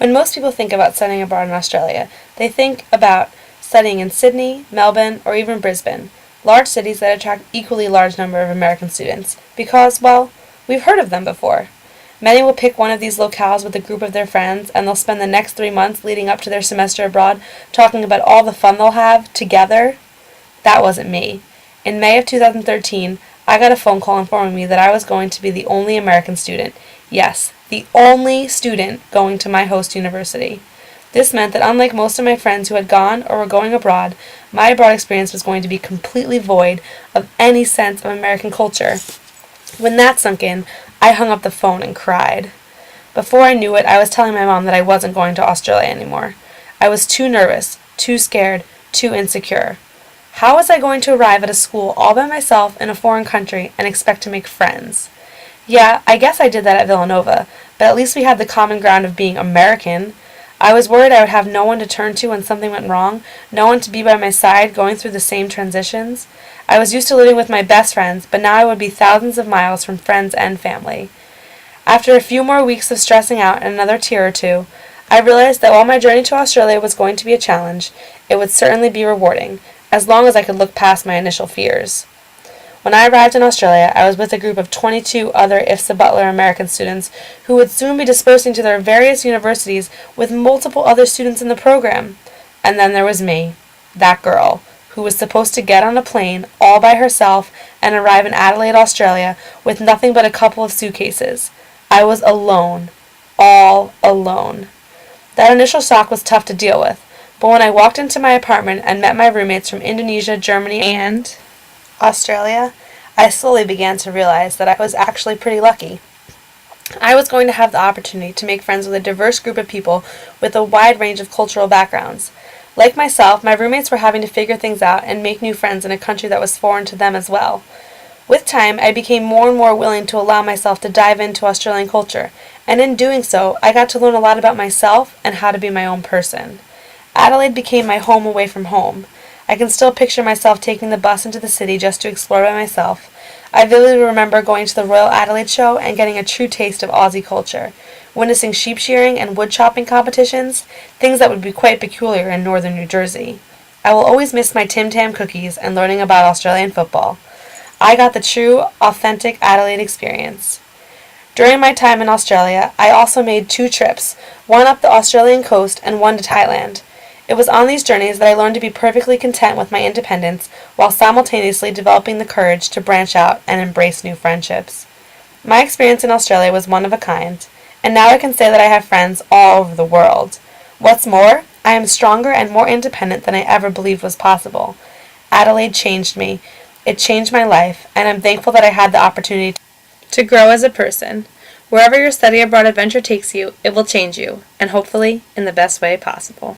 When most people think about studying abroad in Australia, they think about studying in Sydney, Melbourne, or even Brisbane, large cities that attract equally large number of American students, because, well, we've heard of them before. Many will pick one of these locales with a group of their friends, and they'll spend the next 3 months leading up to their semester abroad talking about all the fun they'll have together. That wasn't me. In May of 2013, I got a phone call informing me that I was going to be the only American student. Yes, the only student going to my host university. This meant that unlike most of my friends who had gone or were going abroad, my abroad experience was going to be completely void of any sense of American culture. When that sunk in, I hung up the phone and cried. Before I knew it, I was telling my mom that I wasn't going to Australia anymore. I was too nervous, too scared, too insecure. How was I going to arrive at a school all by myself in a foreign country and expect to make friends? Yeah, I guess I did that at Villanova, but at least we had the common ground of being American. I was worried I would have no one to turn to when something went wrong, no one to be by my side going through the same transitions. I was used to living with my best friends, but now I would be thousands of miles from friends and family. After a few more weeks of stressing out and another tear or two, I realized that while my journey to Australia was going to be a challenge, it would certainly be rewarding, as long as I could look past my initial fears. When I arrived in Australia, I was with a group of 22 other IFSA Butler American students who would soon be dispersing to their various universities with multiple other students in the program. And then there was me, that girl, who was supposed to get on a plane all by herself and arrive in Adelaide, Australia, with nothing but a couple of suitcases. I was alone. All alone. That initial shock was tough to deal with, but when I walked into my apartment and met my roommates from Indonesia, Germany, and Australia, I slowly began to realize that I was actually pretty lucky. I was going to have the opportunity to make friends with a diverse group of people with a wide range of cultural backgrounds. Like myself, my roommates were having to figure things out and make new friends in a country that was foreign to them as well. With time, I became more and more willing to allow myself to dive into Australian culture, and in doing so, I got to learn a lot about myself and how to be my own person. Adelaide became my home away from home. I can still picture myself taking the bus into the city just to explore by myself. I vividly remember going to the Royal Adelaide Show and getting a true taste of Aussie culture, witnessing sheep shearing and wood chopping competitions, things that would be quite peculiar in northern New Jersey. I will always miss my Tim Tam cookies and learning about Australian football. I got the true, authentic Adelaide experience. During my time in Australia, I also made 2 trips, one up the Australian coast and one to Thailand. It was on these journeys that I learned to be perfectly content with my independence while simultaneously developing the courage to branch out and embrace new friendships. My experience in Australia was one of a kind, and now I can say that I have friends all over the world. What's more, I am stronger and more independent than I ever believed was possible. Adelaide changed me. It changed my life, and I'm thankful that I had the opportunity to grow as a person. Wherever your study abroad adventure takes you, it will change you, and hopefully in the best way possible.